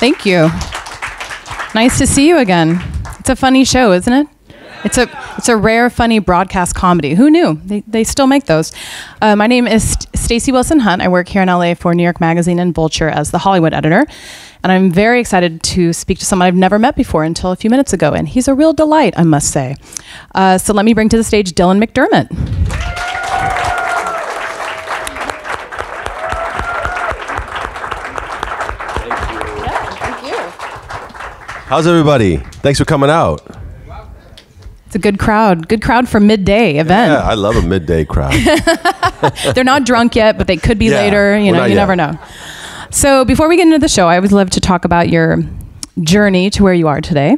Thank you. Nice to see you again. It's a funny show, isn't it? It's a rare, funny broadcast comedy. Who knew? They still make those. My name is Stacey Wilson Hunt. I work here in LA for New York Magazine and Vulture as the Hollywood editor. And I'm very excited to speak to someone I've never met before until a few minutes ago. And he's a real delight, I must say. So let me bring to the stage Dylan McDermott. How's everybody? Thanks for coming out. It's a good crowd. Good crowd for midday event. Yeah, I love a midday crowd. They're not drunk yet, but they could be later. You know, you never know. So before we get into the show, I would love to talk about your journey to where you are today.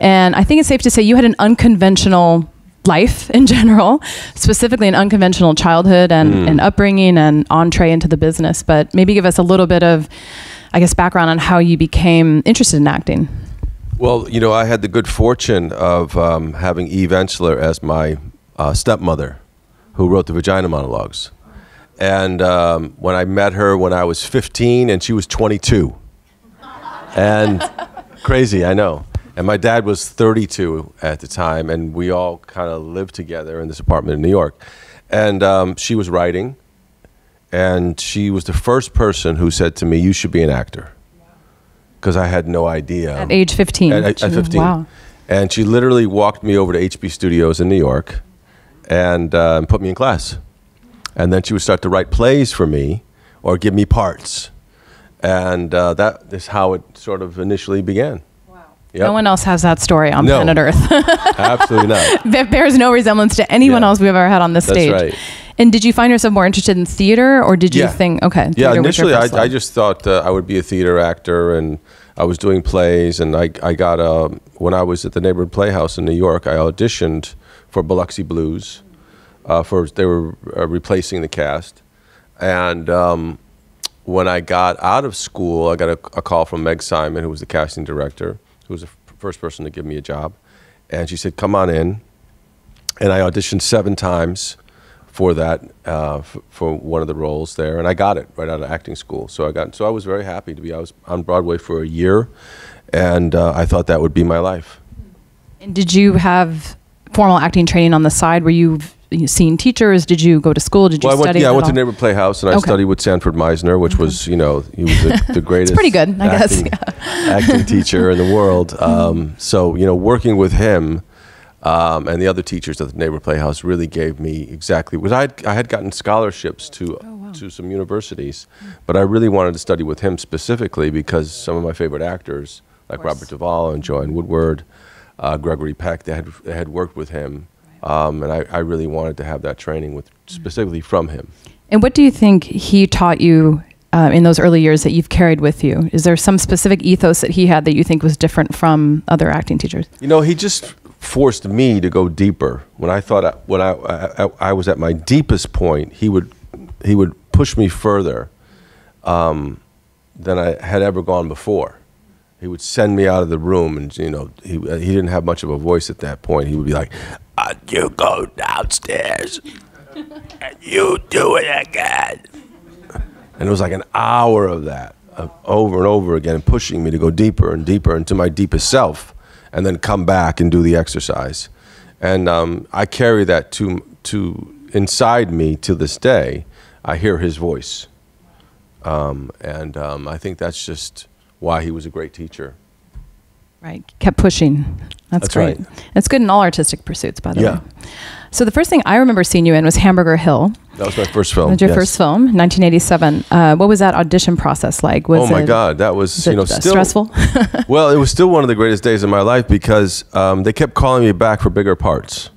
And I think it's safe to say you had an unconventional life in general, specifically an unconventional childhood and upbringing and entree into the business. But maybe give us a little bit of, I guess, background on how you became interested in acting. Well, you know, I had the good fortune of having E. Vensler as my stepmother, who wrote the Vagina Monologues. And when I met her when I was 15 and she was 22. And crazy, I know. And my dad was 32 at the time, and we all kind of lived together in this apartment in New York. And she was writing, and she was the first person who said to me, "You should be an actor." Because I had no idea. At age 15? At 15. Wow. And she literally walked me over to HB Studios in New York and put me in class. And then she would start to write plays for me or give me parts. And that is how it sort of initially began. Wow. Yep. No one else has that story on planet Earth. Absolutely not. It bears no resemblance to anyone else we've ever had on this stage. That's right. And did you find yourself more interested in theater, or did you think, okay, yeah, initially I just thought I would be a theater actor, and I was doing plays, and I got, when I was at the Neighborhood Playhouse in New York, I auditioned for Biloxi Blues, they were replacing the cast, and when I got out of school, I got a call from Meg Simon, who was the casting director, who was the first person to give me a job, and she said, "Come on in," and I auditioned 7 times for that, for one of the roles there, and I got it right out of acting school. So I was very happy to be. I was on Broadway for a year, and I thought that would be my life. And did you have formal acting training on the side? Were you seeing teachers? Did you go to school? Did you study? I went to Neighborhood Playhouse, and I studied with Sanford Meisner, which was, you know, he was the greatest. It's pretty good, I guess. Acting teacher in the world. So, you know, working with him. And the other teachers at the Neighborhood Playhouse really gave me exactly, because I had gotten scholarships to some universities, but I really wanted to study with him specifically because some of my favorite actors, like Robert Duvall and Joanne Woodward, Gregory Peck, they had worked with him, and I really wanted to have that training specifically from him. And what do you think he taught you in those early years that you've carried with you? Is there some specific ethos that he had that you think was different from other acting teachers? You know, he just forced me to go deeper. When I thought when I was at my deepest point, he would push me further than I had ever gone before. He would send me out of the room, and you know, he didn't have much of a voice at that point. He would be like, "You go downstairs and you do it again." And it was like an hour of that, over and over again, and pushing me to go deeper and deeper into my deepest self, and then come back and do the exercise. And I carry that to inside me to this day. I hear his voice. I think that's just why he was a great teacher. Right, kept pushing. That's great. Right. It's good in all artistic pursuits, by the way. So the first thing I remember seeing you in was Hamburger Hill. That was my first film. That was your first film, 1987. What was that audition process like? Was oh my God, that was still stressful. Well, it was still one of the greatest days of my life because they kept calling me back for bigger parts.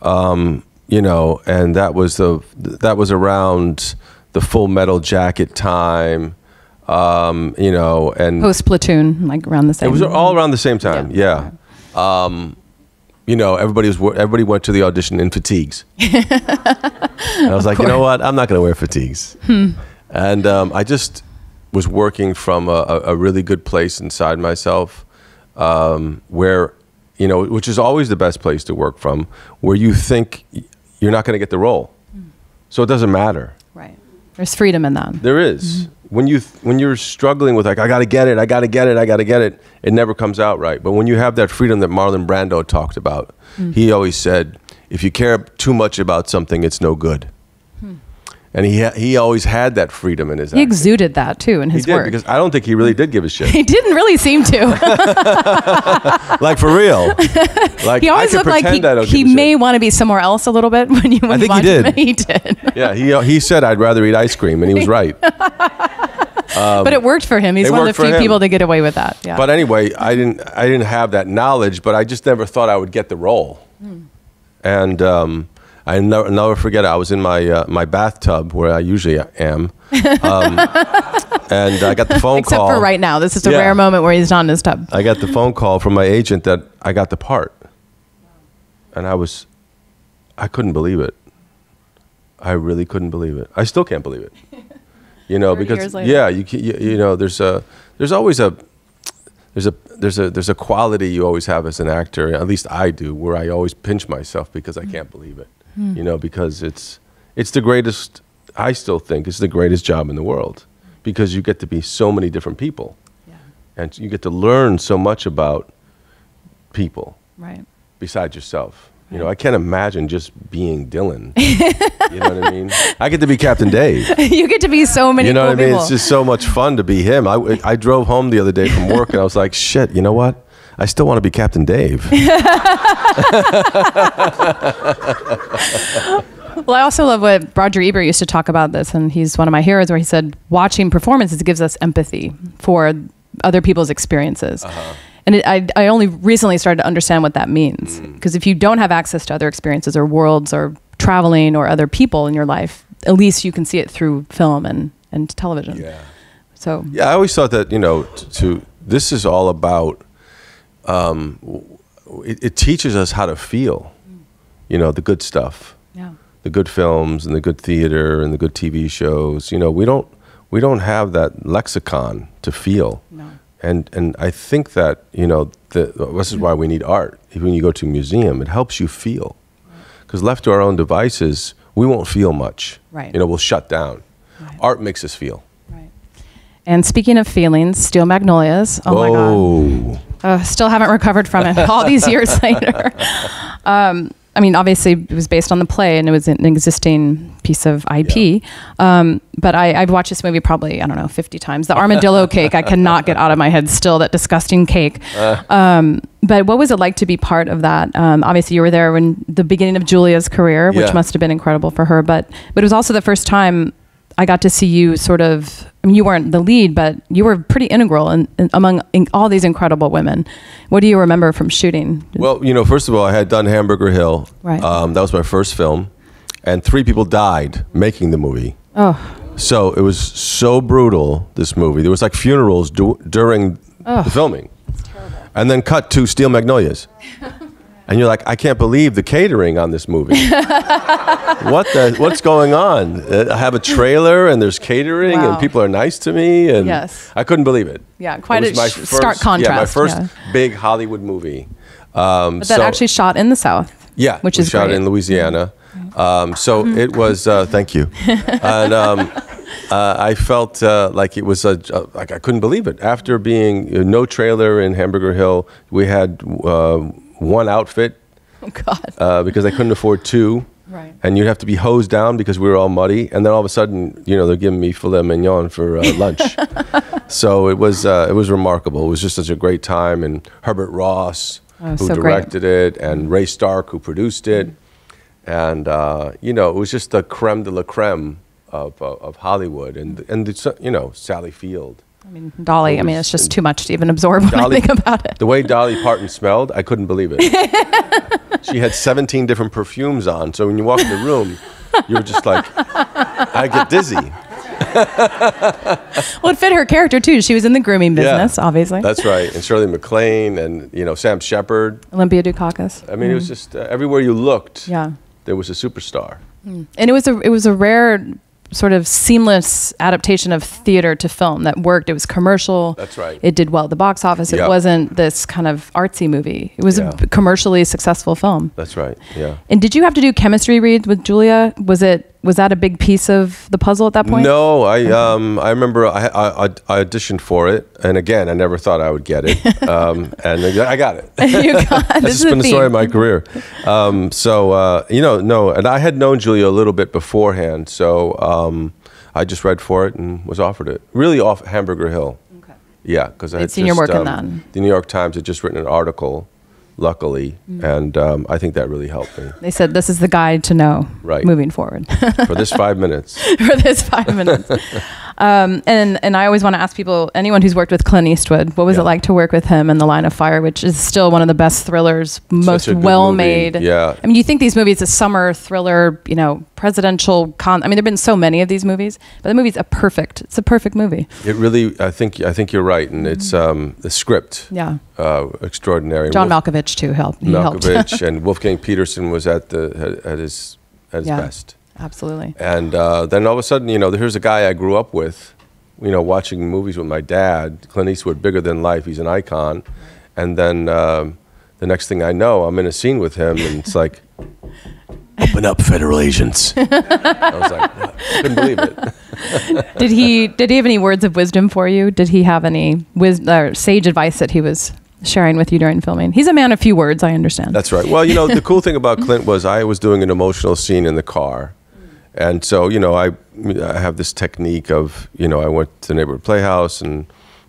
You know, and that was around the Full Metal Jacket time. You know, and post Platoon, like around the same. It was all around the same time. Yeah. You know, everybody went to the audition in fatigues. And I was like, you know what? I'm not going to wear fatigues. And I just was working from a really good place inside myself, where, you know, which is always the best place to work from, where you think you're not going to get the role. So it doesn't matter. Right. There's freedom in that. There is. when you're struggling with like, I got to get it, it never comes out right. But when you have that freedom that Marlon Brando talked about, he always said, if you care too much about something, it's no good. And he always had that freedom in his acting. He exuded that too in his work. Because I don't think he really did give a shit. He didn't really seem to. Like for real. Like he always looked like he may want to be somewhere else a little bit when you I think he did. Him. He did. Yeah, he said I'd rather eat ice cream, and he was right. But it worked for him. He's one of the few people to get away with that. Yeah. But anyway, I didn't have that knowledge, but I just never thought I would get the role. And I never forget. I was in my bathtub where I usually am, and I got the phone call. Except for right now, this is a rare moment where he's not in his tub. I got the phone call from my agent that I got the part, and I couldn't believe it. I really couldn't believe it. I still can't believe it. You know, because you know, there's always a quality you always have as an actor. At least I do, where I always pinch myself because I can't believe it. You know, because it's the greatest. I still think it's the greatest job in the world, because you get to be so many different people, and you get to learn so much about people, right? Besides yourself. You know, I can't imagine just being Dylan. You know what I mean? I get to be Captain Dave. You get to be so many. You know cool what I mean? people. It's just so much fun to be him. I drove home the other day from work, and I was like, shit. You know what? I still want to be Captain Dave. Well, I also love what Roger Ebert used to talk about this, and he's one of my heroes, where he said, watching performances gives us empathy for other people's experiences. And I only recently started to understand what that means. Because if you don't have access to other experiences or worlds or traveling or other people in your life, at least you can see it through film and television. Yeah. So. Yeah, I always thought that, you know, this is all about, it teaches us how to feel, you know, the good stuff. Yeah. The good films and the good theater and the good TV shows. You know, we don't have that lexicon to feel. No. And I think that, you know, this is why we need art. Even when you go to a museum, it helps you feel. Because left to our own devices, we won't feel much. Right. You know, we'll shut down. Right. Art makes us feel. Right. And speaking of feelings, Steel Magnolias. Oh my God. Still haven't recovered from it all these years later. I mean, obviously, it was based on the play, and it was an existing piece of IP. Yeah. But I've watched this movie probably, I don't know, 50 times. The armadillo cake, I cannot get out of my head still, that disgusting cake. But what was it like to be part of that? Obviously, you were there when the beginning of Julia's career, which must have been incredible for her. But it was also the first time I got to see you sort of, I mean, you weren't the lead, but you were pretty integral among all these incredible women. What do you remember from shooting? Well, you know, first of all, I had done Hamburger Hill. Right. That was my first film. And 3 people died making the movie. Oh. So it was so brutal, this movie. There was like funerals during the filming. That's terrible. And then cut to Steel Magnolias. And you're like, I can't believe the catering on this movie. What's going on? I have a trailer and there's catering and people are nice to me, and I couldn't believe it. Yeah, quite a stark contrast. Yeah, my first big Hollywood movie. But that actually shot in the South. Yeah, which is shot great. in Louisiana. So it was. Thank you. And I felt like it was like I couldn't believe it. After being no trailer in Hamburger Hill, we had. One outfit, because I couldn't afford 2, and you'd have to be hosed down because we were all muddy, and then all of a sudden, you know, they're giving me filet mignon for lunch. So it was remarkable. It was just such a great time, and Herbert Ross, who directed it, and Ray Stark, who produced it, and you know, it was just the creme de la creme of Hollywood, and you know, Sally Field. I mean, Dolly, I mean, it's just too much to even absorb when I think about it. The way Dolly Parton smelled, I couldn't believe it. She had 17 different perfumes on, so when you walk in the room, you were just like, I get dizzy. Well, it fit her character, too. She was in the grooming business, obviously. That's right. And Shirley MacLaine and, you know, Sam Shepard. Olympia Dukakis. I mean, it was just everywhere you looked, there was a superstar. And it was a rare sort of seamless adaptation of theater to film that worked. It was commercial. That's right. It did well at the box office. It wasn't this kind of artsy movie. It was a commercially successful film. That's right. Yeah. And did you have to do chemistry reads with Julia? Was it was that a big piece of the puzzle at that point? No, I remember I auditioned for it, and again, I never thought I would get it, and I got it. This has been the story of my career. You know, no, and I had known Julia a little bit beforehand, so I just read for it and was offered it. Really off Hamburger Hill. Okay. Yeah, because I had seen your work in that. The New York Times had just written an article, luckily, and I think that really helped me. They said this is the guide to know moving forward. For this 5 minutes. For this 5 minutes. And I always want to ask people, anyone who's worked with Clint Eastwood, what was it like to work with him in The Line of Fire, which is still one of the best thrillers, most well-made. Yeah. I mean, you think these movies, a summer thriller, you know, presidential I mean, there've been so many of these movies, but the movie's it's a perfect movie. It really, I think you're right, and it's the script. Yeah. Extraordinary. John Malkovich too helped. Malkovich and Wolfgang Peterson was at his best. Absolutely. And then all of a sudden, you know, here's a guy I grew up with, you know, watching movies with my dad, Clint Eastwood, bigger than life. He's an icon. And then the next thing I know, I'm in a scene with him, and it's like, open up, federal agents. I was like, what? I couldn't believe it. Did he have any words of wisdom for you? Did he have any sage advice that he was sharing with you during filming? He's a man of few words, I understand. That's right. Well, you know, the cool thing about Clint was I was doing an emotional scene in the car. And so, you know, I have this technique of, you know, I went to the neighborhood playhouse and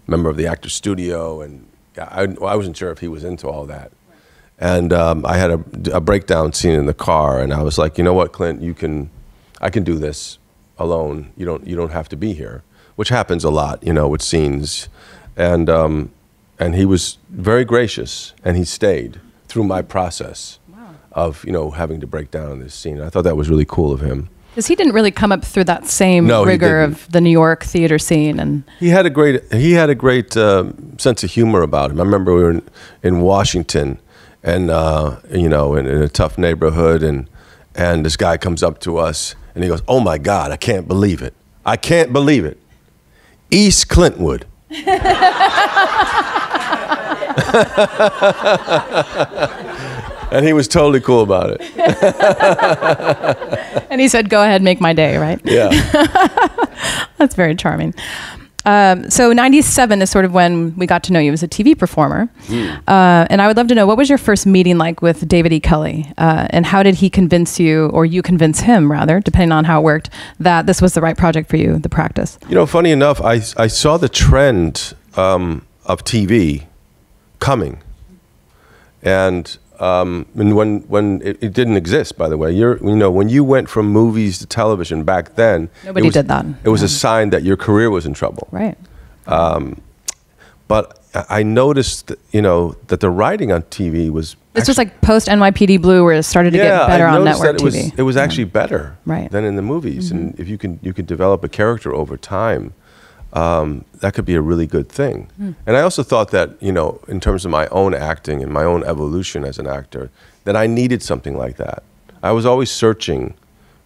member of the Actors Studio, and I wasn't sure if he was into all that. And I had a breakdown scene in the car, and I was like, you know what, Clint, I can do this alone. You don't have to be here, which happens a lot, you know, with scenes. And he was very gracious, and he stayed through my process of, you know, having to break down in this scene. I thought that was really cool of him. Because he didn't really come up through that same rigor of the New York theater scene, and he had a great sense of humor about him. I remember we were in Washington, and you know, in a tough neighborhood, and this guy comes up to us, and he goes, "Oh my God, I can't believe it! I can't believe it! East Clintwood." And he was totally cool about it. And he said, "Go ahead, make my day," right? Yeah. That's very charming. So 97 is sort of when we got to know you as a TV performer. And I would love to know, what was your first meeting like with David E. Kelley? And how did he convince you, or you convince him rather, depending on how it worked, that this was the right project for you, The Practice? You know, funny enough, I saw the trend of TV coming. And when it didn't exist, by the way, you know, when you went from movies to television back then, nobody did that. It was a sign that your career was in trouble. Right. But I noticed, you know, that the writing on TV was. This was like post NYPD Blue, where it started to get better on network TV. It was actually better than in the movies, and if you could develop a character over time. That could be a really good thing. And I also thought that, you know, in terms of my own acting and my own evolution as an actor, that I needed something like that. I was always searching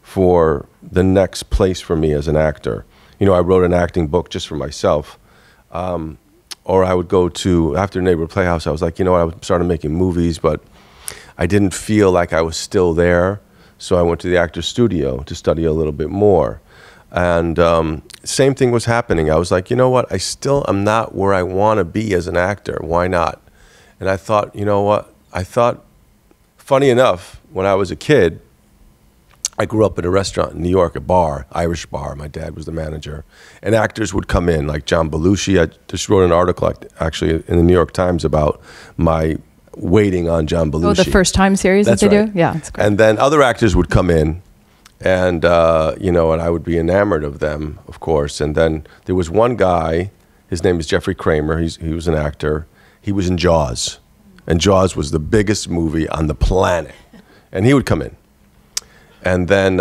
for the next place for me as an actor. You know, I wrote an acting book just for myself. Or I would go to, after Neighborhood Playhouse, I was like, you know what, I started making movies, but I didn't feel like I was still there. So I went to the Actors Studio to study a little bit more. And same thing was happening. I was like, you know what, I still am not where I want to be as an actor. Why not? And I thought, you know what, funny enough, when I was a kid, I grew up in a restaurant in New York, a bar, Irish bar. My dad was the manager. And actors would come in, like John Belushi. I just wrote an article, actually, in the New York Times about my waiting on John Belushi. Oh, the First Time series that they do? Yeah, it's great. And then other actors would come in, and you know, and I would be enamored of them, of course. And then there was one guy, his name is Jeffrey Kramer. He was an actor. He was in Jaws, and Jaws was the biggest movie on the planet. And he would come in, and then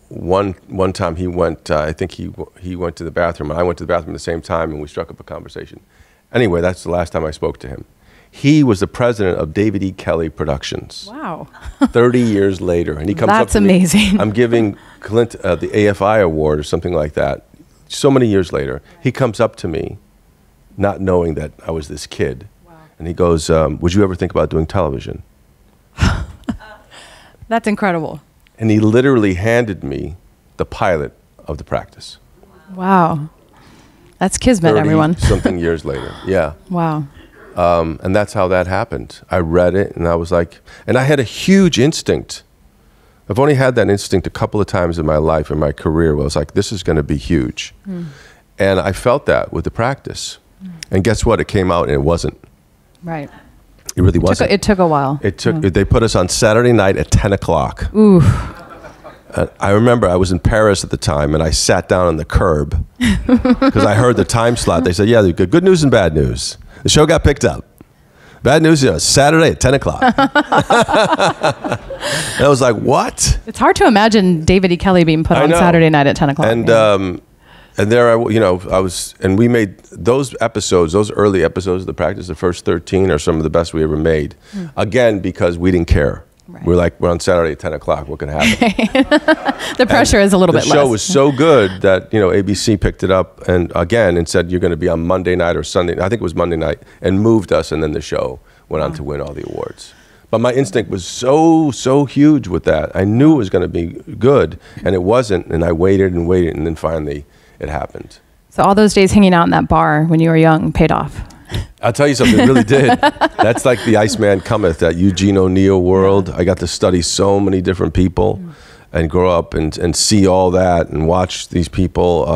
one time he went. I think he went to the bathroom, and I went to the bathroom at the same time, and we struck up a conversation. Anyway, that's the last time I spoke to him. He was the president of David E. Kelley Productions. Wow. 30 years later. And he comes That's up to amazing. Me. I'm giving Clint the AFI award or something like that. So many years later, he comes up to me, not knowing that I was this kid. Wow. And he goes, would you ever think about doing television? That's incredible. And he literally handed me the pilot of the practice. Wow. That's kismet, everyone. Something years later. Yeah. Wow. And that's how that happened. I read it and I was like, and I had a huge instinct. I've only had that instinct a couple of times in my life, in my career, where I was like, this is going to be huge. And I felt that with the practice. And guess what? It came out and it wasn't. Right. It really wasn't. It took a while. They put us on Saturday night at 10 o'clock. Ooh. I remember I was in Paris at the time, and I sat down on the curb because I heard the time slot. They said, yeah, good news and bad news. The show got picked up. Bad news, Saturday at 10 o'clock. And I was like, what? It's hard to imagine David E. Kelley being put on Saturday night at 10 o'clock. And there I was, and we made those episodes, those early episodes of the practice, the first 13 are some of the best we ever made. Again, because we didn't care. Right. We're on Saturday at 10 o'clock. What could happen? The pressure is a little bit less. The show was so good that, ABC picked it up and said, you're going to be on Monday night or Sunday. I think it was Monday night, and moved us. And then the show went on to win all the awards. But my instinct was so huge with that. I knew it was going to be good, and it wasn't. And I waited, and then finally it happened. So all those days hanging out in that bar when you were young paid off. I'll tell you something, it really did. That's like the Iceman Cometh, that Eugene ONeill world. I got to study so many different people and grow up and see all that and watch these people.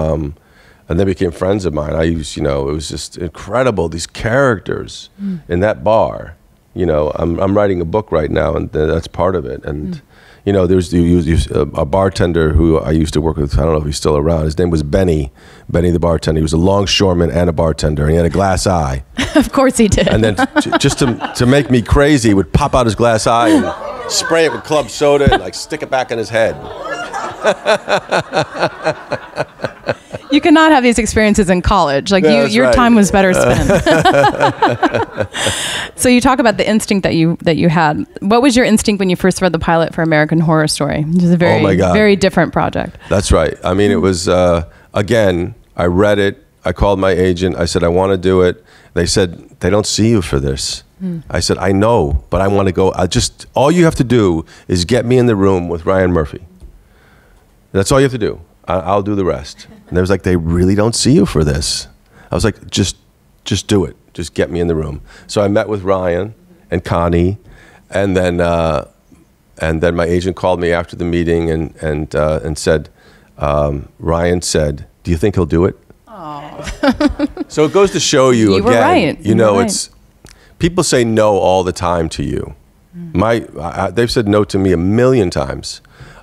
And they became friends of mine. It was just incredible, these characters in that bar. I'm writing a book right now, and that's part of it. And there's a bartender who I used to work with. I don't know if he's still around. His name was Benny the bartender. He was a longshoreman and a bartender, and he had a glass eye. Of course he did. And then just to make me crazy, he would pop out his glass eye and spray it with club soda and stick it back in his head. You cannot have these experiences in college. Your time was better spent. So you talk about the instinct that you had. What was your instinct when you first read the pilot for American Horror Story? Which is a very different project. That's right. I mean, it was, again, I read it. I called my agent. I said, I want to do it. They said, they don't see you for this. I said, I know, but I want to go. All you have to do is get me in the room with Ryan Murphy. That's all you have to do. I'll do the rest. And they was like, they really don't see you for this. I was like, just do it. Just get me in the room. So I met with Ryan and Connie, and then my agent called me after the meeting and said, Ryan said, do you think he'll do it? Oh. So it goes to show you again. Were right. It's people say no all the time to you. They've said no to me a million times,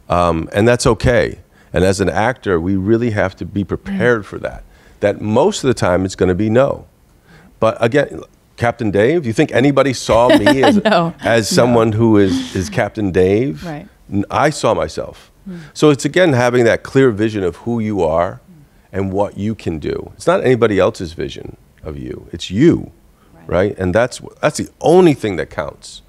and that's okay. And as an actor, we really have to be prepared for that. That most of the time it's going to be no. But again, Captain Dave, you think anybody saw me as someone who is Captain Dave? Right. I saw myself. So it's again having that clear vision of who you are and what you can do. It's not anybody else's vision of you. It's you, right? And that's the only thing that counts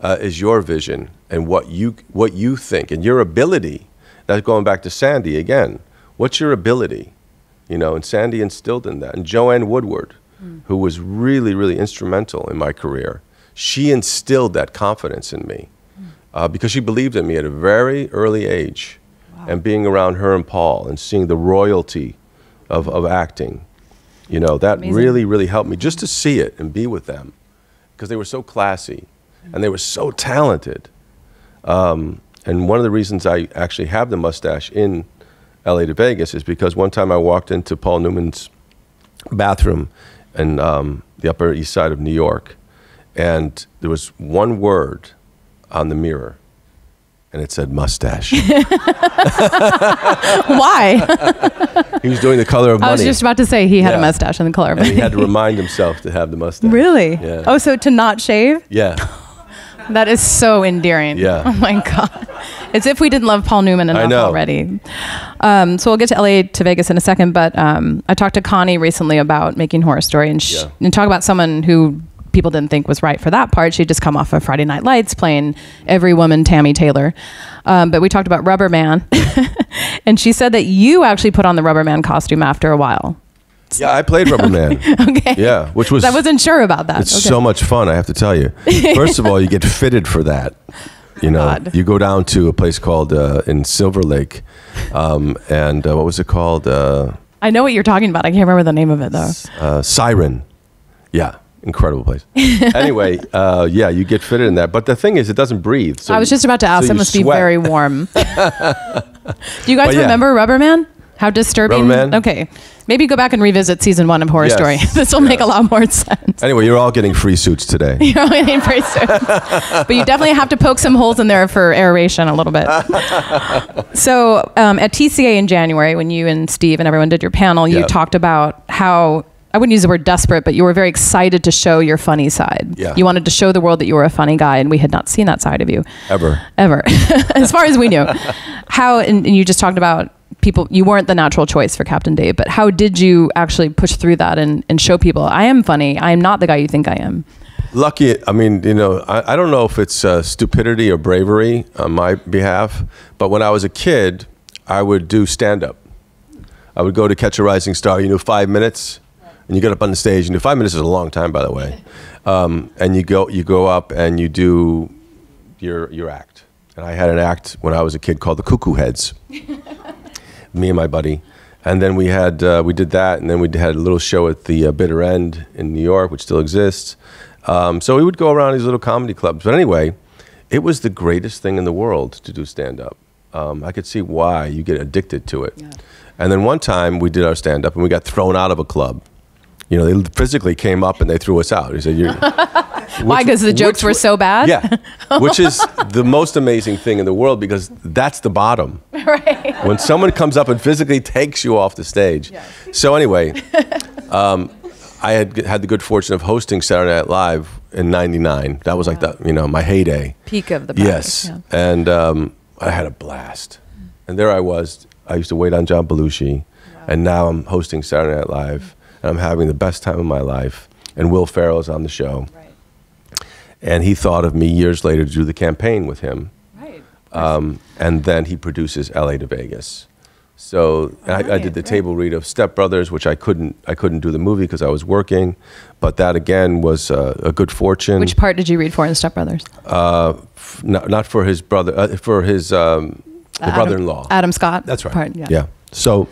is your vision and what you think and your ability. That's going back to Sandy again. What's your ability? And Sandy instilled in that. And Joanne Woodward, who was really, really instrumental in my career, she instilled that confidence in me because she believed in me at a very early age. Wow. And being around her and Paul and seeing the royalty of acting, that Amazing. Really, really helped me just to see it and be with them because they were so classy and they were so talented. And one of the reasons I actually have the mustache in LA to Vegas is because one time I walked into Paul Newman's bathroom in the Upper East Side of New York, and there was one word on the mirror, and it said mustache. Why? He was doing The Color of Money. I was just about to say he had a mustache in The Color of Money. And he had to remind himself to have the mustache. Really? Yeah. Oh, so to not shave? Yeah. That is so endearing. Yeah. Oh my God. It's if we didn't love Paul Newman enough already. So we'll get to LA to Vegas in a second, but I talked to Connie recently about making Horror Story and talk about someone who people didn't think was right for that part. She'd just come off of Friday Night Lights playing every woman Tammy Taylor. But we talked about Rubber Man. And she said that you actually put on the Rubber Man costume after a while. Yeah, I played Rubber Man. Okay. Yeah, which was... I wasn't sure about that. It's so much fun, I have to tell you. First of all, you get fitted for that. You know, God. you go down to a place called in Silver Lake, and what was it called? I know what you're talking about. I can't remember the name of it though. Siren. Yeah, incredible place. Anyway, yeah, you get fitted in that. But the thing is, it doesn't breathe. So I was just about to ask. so It you must be sweat. very warm. Do you guys But yeah. remember Rubberman? How disturbing. Rubberman? Okay. Maybe go back and revisit season 1 of Horror Yes. Story. This will make a lot more sense. Anyway, you're all getting free suits today. You're only getting free suits. But you definitely have to poke some holes in there for aeration a little bit. So at TCA in January, when you and Steve and everyone did your panel, you Yep. talked about how, I wouldn't use the word desperate, but you were very excited to show your funny side. Yeah. You wanted to show the world that you were a funny guy, and we had not seen that side of you. Ever. As far as we knew. How, and you just talked about people, you weren't the natural choice for Captain Dave, but how did you actually push through that and show people, I am funny, I am not the guy you think I am? Lucky, I mean, you know, I don't know if it's stupidity or bravery on my behalf, but when I was a kid, I would do stand-up. I would go to Catch a Rising Star, 5 minutes, and you get up on the stage, and 5 minutes is a long time, by the way, and you go up and you do your act. And I had an act when I was a kid called the Cuckoo Heads. Me and my buddy, and then we did that, and then we had a little show at the Bitter End in New York, which still exists. So we would go around these little comedy clubs. But anyway, it was the greatest thing in the world to do stand-up. I could see why you get addicted to it. Yeah. And then one time we did our stand-up, and we got thrown out of a club. They physically came up and they threw us out. He said, Why? Because the jokes were so bad? Yeah, which is the most amazing thing in the world, because that's the bottom. Right. When someone comes up and physically takes you off the stage. Yeah. So anyway, I had the good fortune of hosting Saturday Night Live in '99. That was like my heyday. Peak of the power. Yes, yeah. And I had a blast. And there I was. I used to wait on John Belushi, and now I'm hosting Saturday Night Live, and I'm having the best time of my life. And Will Ferrell is on the show. Right. And he thought of me years later to do the campaign with him. Right. And then he produces LA to Vegas. So I did the table read of Step Brothers, which I couldn't do the movie because I was working, but that again was a good fortune. Which part did you read for in Step Brothers? Not for his brother, for his the brother-in-law. Adam Scott. That's right. Part, yeah. So,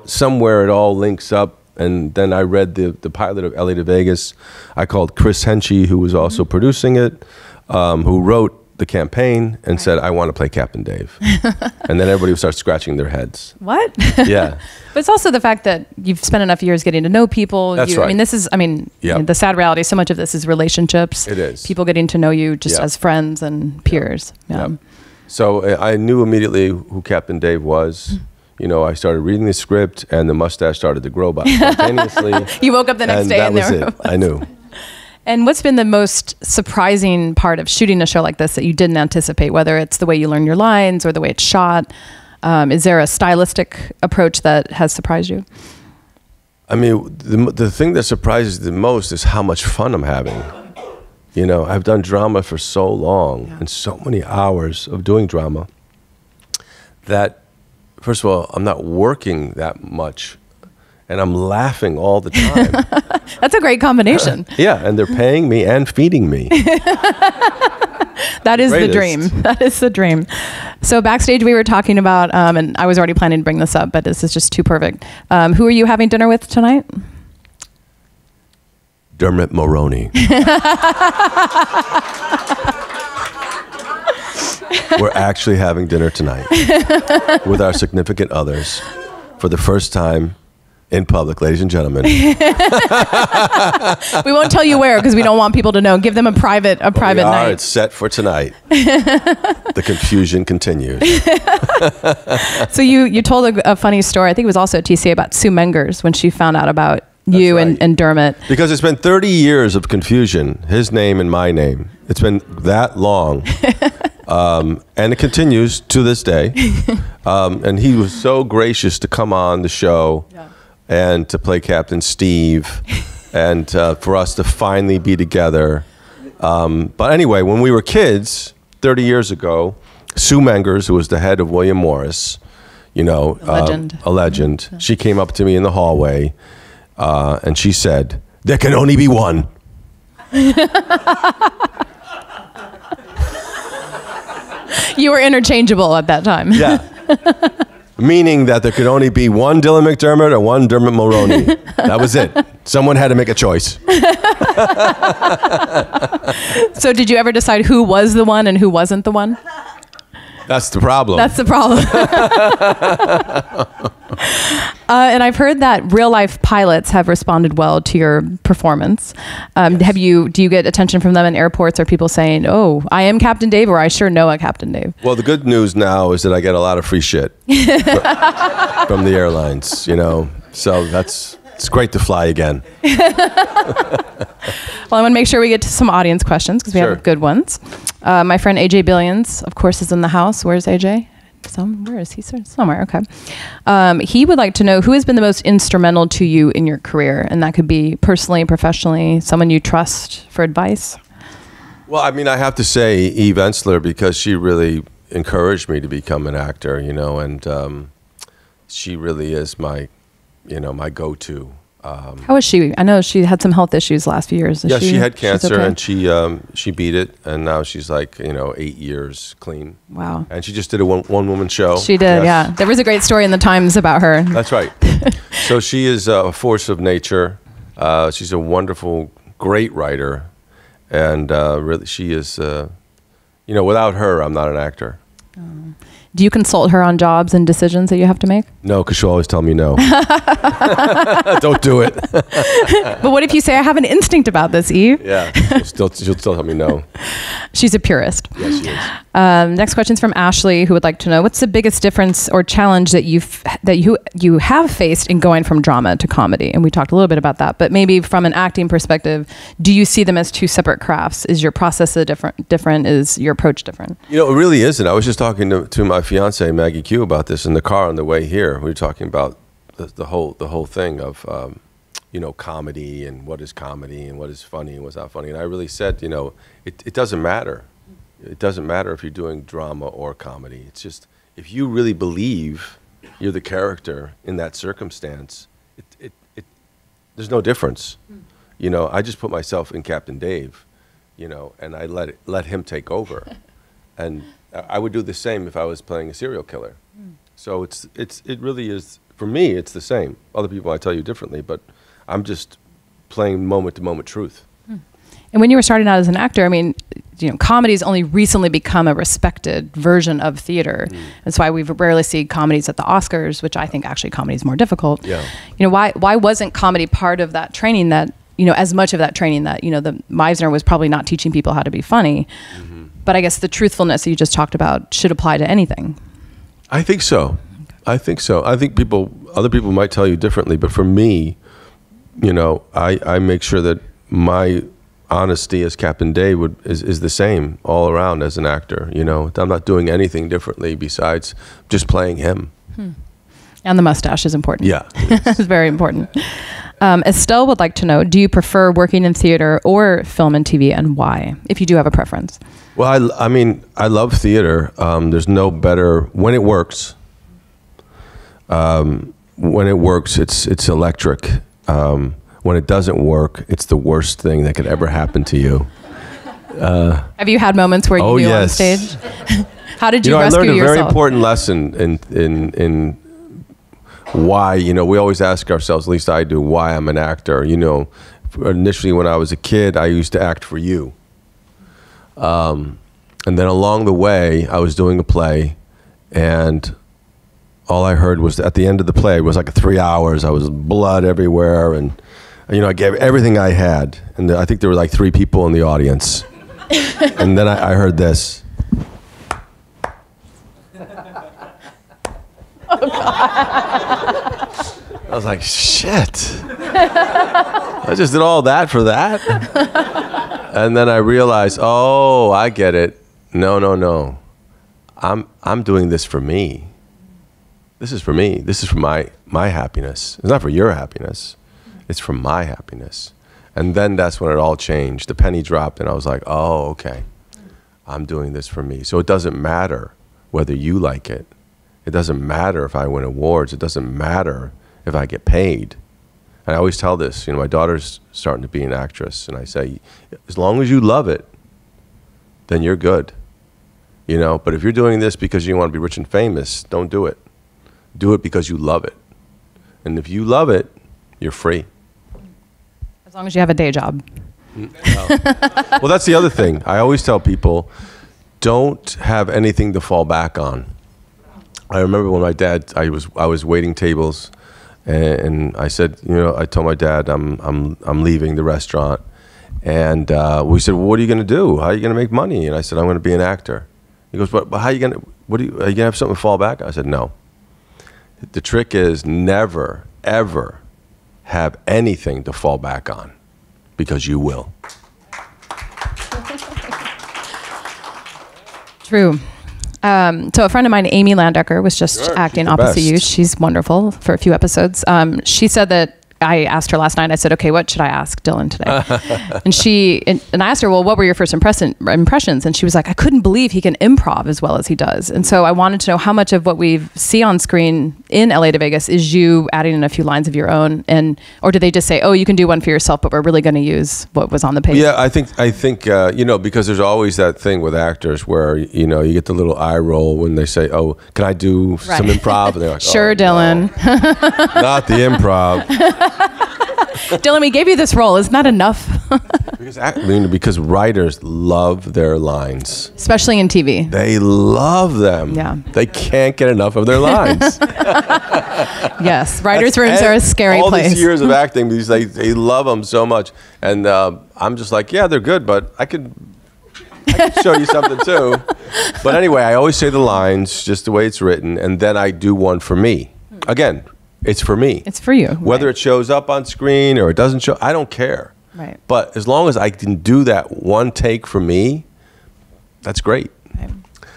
somewhere it all links up. And then I read the pilot of LA to Vegas. I called Chris Henchy, who was also producing it, who wrote the campaign and said, I want to play Captain Dave. And then everybody would start scratching their heads. What? Yeah. But it's also the fact that you've spent enough years getting to know people. That's right. The sad reality, so much of this is relationships. It is. People getting to know you just as friends and peers. Yeah. Yeah. So I knew immediately who Captain Dave was. I started reading the script, and the mustache started to grow spontaneously. You woke up the next day and that was it. I knew. And what's been the most surprising part of shooting a show like this that you didn't anticipate, whether it's the way you learn your lines or the way it's shot? Is there a stylistic approach that has surprised you? I mean, the thing that surprises the most is how much fun I'm having. I've done drama for so long and so many hours of doing drama that, first of all, I'm not working that much, and I'm laughing all the time. That's a great combination. Yeah, and they're paying me and feeding me. That is the dream. That is the dream. So backstage we were talking about, and I was already planning to bring this up, but this is just too perfect. Who are you having dinner with tonight? Dermot Mulroney. We're actually having dinner tonight with our significant others for the first time in public, ladies and gentlemen. We won't tell you where because we don't want people to know. Give them a private night. It's set for tonight. The confusion continues. So you told a funny story. I think it was also at TCA about Sue Mengers when she found out about you and Dermot. Because it's been 30 years of confusion, his name and my name. It's been that long. And it continues to this day. And he was so gracious to come on the show and to play Captain Steve and for us to finally be together. But anyway, when we were kids, 30 years ago, Sue Mengers, who was the head of William Morris, a legend. She came up to me in the hallway and she said, "There can only be one." You were interchangeable at that time. Yeah. Meaning that there could only be one Dylan McDermott or one Dermot Mulroney. That was it. Someone had to make a choice. So did you ever decide who was the one and who wasn't the one? That's the problem. That's the problem. And I've heard that real life pilots have responded well to your performance. Yes. Do you get attention from them in airports, or people saying, "Oh, I am Captain Dave," or "I sure know a Captain Dave"? Well, the good news now is that I get a lot of free shit from the airlines, you know. So it's great to fly again. Well, I want to make sure we get to some audience questions because we have good ones. My friend AJ Billions, of course, is in the house. Where's AJ? Where is he? Somewhere. Okay. He would like to know who has been the most instrumental to you in your career, and that could be personally, professionally, someone you trust for advice. Well, I mean, I have to say Eve Ensler, because she really encouraged me to become an actor, you know, and she really is my go-to. How is she? I know she had some health issues the last few years. She had cancer, okay? And she beat it, and now she's like 8 years clean. Wow! And she just did a one-woman show. She did, yeah. There was a great story in the Times about her. That's right. So she is a force of nature. She's a wonderful, great writer, and really, she is. Without her, I'm not an actor. Do you consult her on jobs and decisions that you have to make? No, because she'll always tell me no. Don't do it. But what if you say, I have an instinct about this, Eve? Yeah, she'll still tell me no. She's a purist. Yes, she is. Next question is from Ashley, who would like to know, what's the biggest difference or challenge that you have faced in going from drama to comedy? And we talked a little bit about that, but maybe from an acting perspective, do you see them as two separate crafts? Is your process different? Is your approach different? It really isn't. I was just talking to my fiance Maggie Q about this in the car on the way here. We were talking about the whole thing of comedy and what is comedy and what is funny and what's not funny. And I really said, it doesn't matter. It doesn't matter if you're doing drama or comedy. It's just, if you really believe you're the character in that circumstance, there's no difference. I just put myself in Captain Dave, and I let him take over. And I would do the same if I was playing a serial killer. So it really is, for me, it's the same. Other people, I tell you differently, but I'm just playing moment-to-moment truth. And when you were starting out as an actor, I mean, comedy's only recently become a respected version of theater. That's why we rarely see comedies at the Oscars, which I think actually comedy is more difficult. Yeah. Why wasn't comedy part of that training that, as much of that training that, the Meisner was probably not teaching people how to be funny. But I guess the truthfulness that you just talked about should apply to anything. I think so. I think other people might tell you differently, but for me, I make sure that my honesty as Captain Dave is the same all around as an actor. I'm not doing anything differently besides just playing him. And the mustache is important. Yeah. It's very important. Estelle would like to know, do you prefer working in theater or film and TV, and why, if you do have a preference? Well, I love theater. There's no better, when it works, it's electric. When it doesn't work, it's the worst thing that could ever happen to you. Have you had moments where you knew on stage? How did you rescue yourself? I learned a very important lesson in why, we always ask ourselves, at least I do, why I'm an actor. Initially when I was a kid, I used to act for you. And then along the way, I was doing a play, and all I heard was, at the end of the play, it was like 3 hours, I was blood everywhere, and I gave everything I had, and I think there were like 3 people in the audience. And then I heard this. Oh, God. I was like, shit. I just did all that for that? And then I realized, oh, I get it. No. I'm doing this for me. This is for me. This is for my happiness. It's not for your happiness. It's for my happiness. And then that's when it all changed. The penny dropped, and I was like, oh, okay. I'm doing this for me. So it doesn't matter whether you like it. It doesn't matter if I win awards. It doesn't matter if I get paid. And I always tell this, my daughter's starting to be an actress, and I say, as long as you love it, then you're good. you know. But if you're doing this because you want to be rich and famous, don't do it. Do it because you love it. And if you love it, you're free. As long as you have a day job. Well, that's the other thing. I always tell people, don't have anything to fall back on. I remember when my dad, I was waiting tables, and I said, you know, I told my dad I'm leaving the restaurant, and we said, well, what are you going to do? How are you going to make money? And I said, I'm going to be an actor. He goes, but how are you going to? Are you going to have something to fall back on? I said, no. The trick is never, ever have anything to fall back on, because you will. True. So a friend of mine, Amy Landecker, was just acting opposite you. She's wonderful for a few episodes. She said that, I asked her last night, I said, okay, what should I ask Dylan today? and I asked her, well, what were your first impressions? And she was like, I couldn't believe he can improv as well as he does. And so I wanted to know how much of what we see on screen in LA to Vegas is you adding in a few lines of your own, or do they just say, oh, you can do one for yourself, but we're really going to use what was on the page? Yeah, I think you know, because there's always that thing with actors where, you know, you get the little eye roll when they say, oh, can I do some improv? And they're like, sure, oh, Dylan. No, not the improv. Dylan, we gave you this role. Isn't that enough? because writers love their lines. Especially in TV. They love them. Yeah. They can't get enough of their lines. Yes. Writers' rooms are a scary all place. All these years of acting, because they love them so much. And I'm just like, yeah, they're good, but I could show you something too. But anyway, I always say the lines just the way it's written, and then I do one for me. Again, it's for me. It's for you. Whether it shows up on screen or it doesn't show, I don't care. Right. But as long as I can do that one take for me, that's great. Right.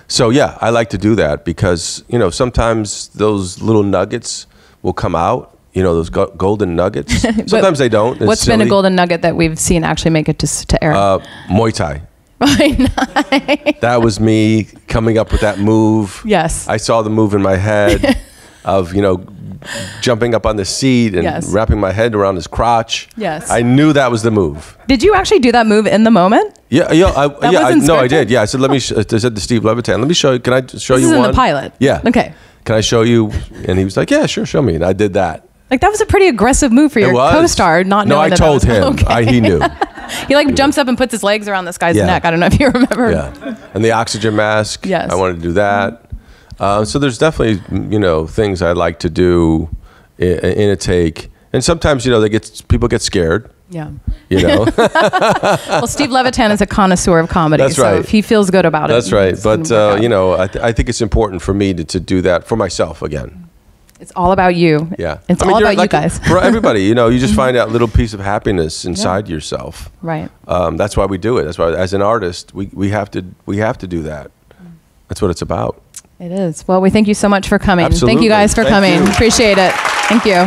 So yeah, I like to do that because, you know, sometimes those little nuggets will come out, you know, those golden nuggets. Sometimes they don't. It's what's silly. Been a golden nugget that we've seen actually make it to air? Muay Thai. Nice. That was me coming up with that move. Yes. I saw the move in my head of, you know, jumping up on the seat and wrapping my head around his crotch. Yes. I knew that was the move. Did you actually do that move in the moment? Yeah, I did. Yeah, I said, I said to Steve Levitan, let me show you. Can I show you one? This is in the pilot. Yeah. Okay. Can I show you? And he was like, yeah, sure, show me. And I did that. Like, that was a pretty aggressive move for your co-star, not knowing that. No, I told him. Okay. He knew. He like jumps up and puts his legs around this guy's neck. I don't know if you remember. Yeah. And the oxygen mask. Yes. I wanted to do that. So there's definitely, you know, things I like to do in a take. And sometimes, you know, people get scared. Yeah. You know. Well, Steve Levitan is a connoisseur of comedy. That's right. So if he feels good about it. That's right. But, you know, I think it's important for me to do that for myself again. It's all about you. Yeah. It's all about you guys. For everybody, you know, you just find that little piece of happiness inside yourself. Right. That's why we do it. That's why, as an artist, we have to do that. That's what it's about. It is. Well, we thank you so much for coming. Absolutely. Thank you guys for coming. You. Appreciate it. Thank you.